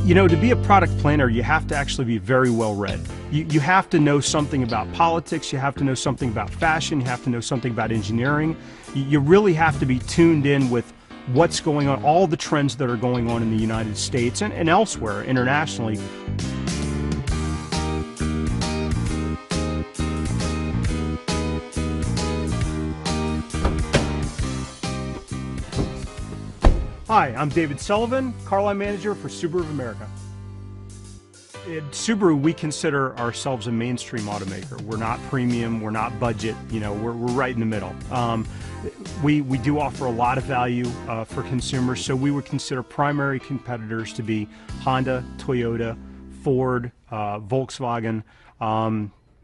You know, to be a product planner, you have to actually be very well read. You have to know something about politics, you have to know something about fashion, you have to know something about engineering. You really have to be tuned in with what's going on, all the trends that are going on in the United States and elsewhere internationally. Hi, I'm David Sullivan, car line manager for Subaru of America. At Subaru, we consider ourselves a mainstream automaker. We're not premium, we're not budget, you know, we're right in the middle. We do offer a lot of value for consumers, so we would consider primary competitors to be Honda, Toyota, Ford, Volkswagen,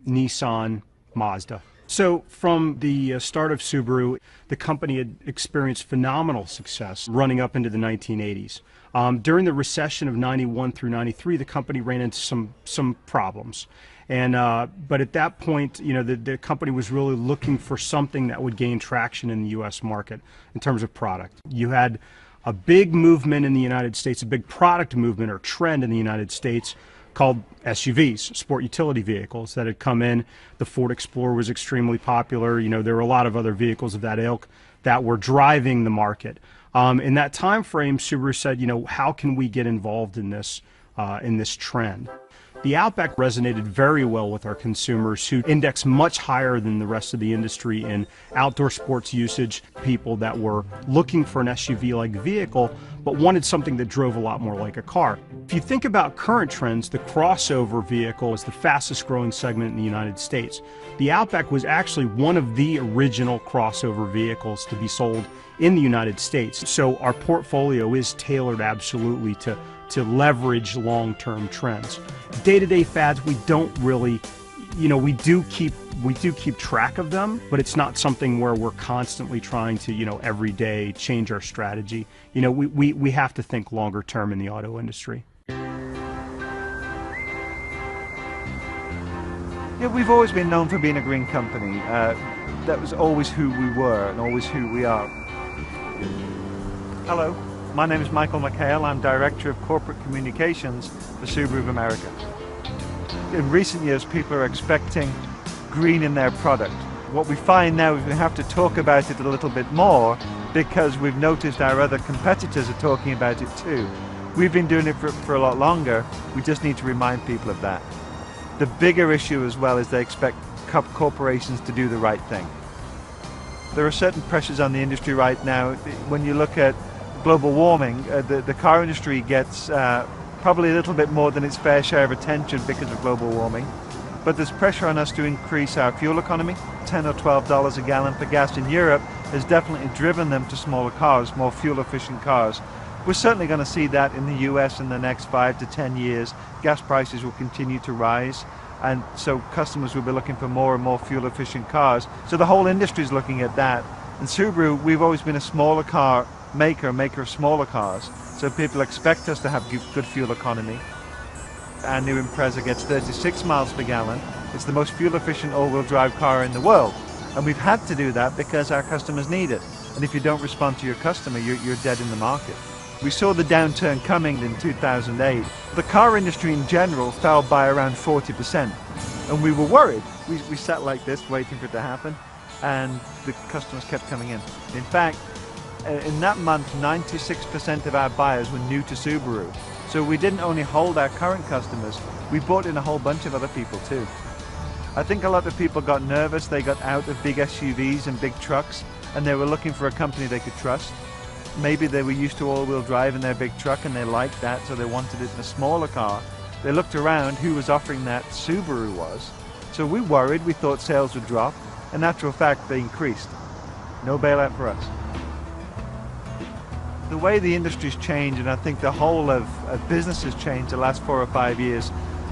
Nissan, Mazda. So from the start of Subaru, the company had experienced phenomenal success running up into the 1980s. During the recession of 91 through 93, the company ran into some problems. And, but at that point, you know, the company was really looking for something that would gain traction in the U.S. market in terms of product. You had a big movement in the United States, a big product movement or trend in the United States called SUVs, sport utility vehicles, that had come in. The Ford Explorer was extremely popular. You know, there were a lot of other vehicles of that ilk that were driving the market. In that time frame, Subaru said, you know, how can we get involved in this trend? The Outback resonated very well with our consumers, who index much higher than the rest of the industry in outdoor sports usage, people that were looking for an SUV-like vehicle but wanted something that drove a lot more like a car. If you think about current trends, the crossover vehicle is the fastest growing segment in the United States. The Outback was actually one of the original crossover vehicles to be sold in the United States. So our portfolio is tailored absolutely to leverage long-term trends. Day-to-day fads, we don't really, you know, we do keep track of them, but it's not something where we're constantly trying to, you know, every day change our strategy. You know, we have to think longer term in the auto industry. Yeah, we've always been known for being a green company. That was always who we were and always who we are. Hello, my name is Michael McHale. I'm Director of Corporate Communications for Subaru of America. In recent years, people are expecting green in their product. What we find now is we have to talk about it a little bit more because we've noticed our other competitors are talking about it too. We've been doing it for a lot longer. We just need to remind people of that. The bigger issue as well is they expect corporations to do the right thing. There are certain pressures on the industry right now. When you look at global warming, the car industry gets probably a little bit more than its fair share of attention because of global warming. But there's pressure on us to increase our fuel economy. $10 or $12 a gallon for gas in Europe has definitely driven them to smaller cars, more fuel efficient cars. We're certainly going to see that in the US in the next 5 to 10 years. Gas prices will continue to rise, and so customers will be looking for more and more fuel efficient cars. So the whole industry is looking at that. And Subaru, we've always been a smaller car maker of smaller cars. So people expect us to have good fuel economy. Our new Impreza gets 36 miles per gallon. It's the most fuel efficient all-wheel drive car in the world. And we've had to do that because our customers need it. And if you don't respond to your customer, you're dead in the market. We saw the downturn coming in 2008. The car industry in general fell by around 40%. And we were worried. We sat like this waiting for it to happen, and the customers kept coming in. In fact, in that month, 96% of our buyers were new to Subaru. So we didn't only hold our current customers, we brought in a whole bunch of other people too. I think a lot of people got nervous. They got out of big SUVs and big trucks, and they were looking for a company they could trust. Maybe they were used to all-wheel drive in their big truck and they liked that, so they wanted it in a smaller car. They looked around who was offering that. Subaru was. So we worried, we thought sales would drop. In actual fact, they increased. No bailout for us. The way the industry's changed, and I think the whole of business has changed the last 4 or 5 years,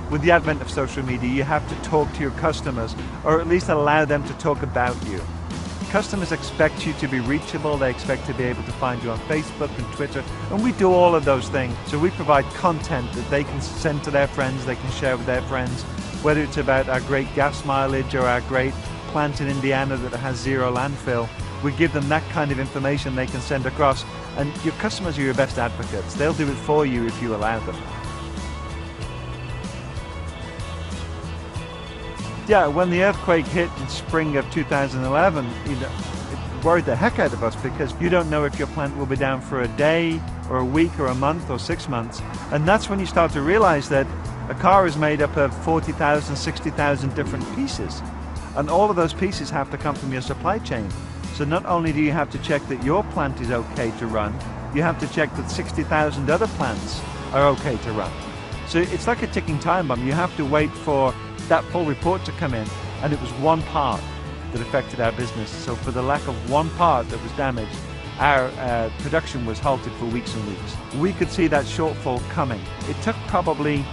with the advent of social media, you have to talk to your customers, or at least allow them to talk about you. Customers expect you to be reachable. They expect to be able to find you on Facebook and Twitter, and we do all of those things. So we provide content that they can send to their friends, they can share with their friends, whether it's about our great gas mileage or our great plant in Indiana that has zero landfill. We give them that kind of information they can send across, and your customers are your best advocates. They'll do it for you if you allow them. Yeah, when the earthquake hit in spring of 2011, it worried the heck out of us because you don't know if your plant will be down for a day or a week or a month or 6 months. And that's when you start to realize that a car is made up of 40,000, 60,000 different pieces. And all of those pieces have to come from your supply chain. So not only do you have to check that your plant is okay to run, you have to check that 60,000 other plants are okay to run. So it's like a ticking time bomb. You have to wait for that full report to come in, and it was one part that affected our business. So for the lack of one part that was damaged, our production was halted for weeks and weeks. We could see that shortfall coming. It took probably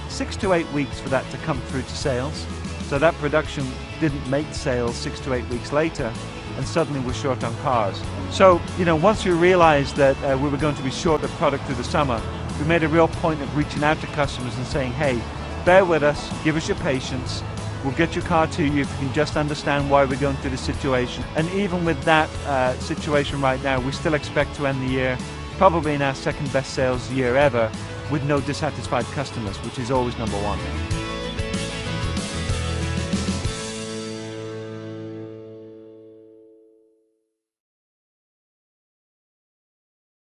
6 to 8 weeks for that to come through to sales. So that production didn't make sales 6 to 8 weeks later, and suddenly we're short on cars. So, once we realized that we were going to be short of product through the summer, we made a real point of reaching out to customers and saying, hey, bear with us, give us your patience, we'll get your car to you if you can just understand why we're going through this situation. And even with that situation right now, we still expect to end the year probably in our second best sales year ever with no dissatisfied customers, which is always number one.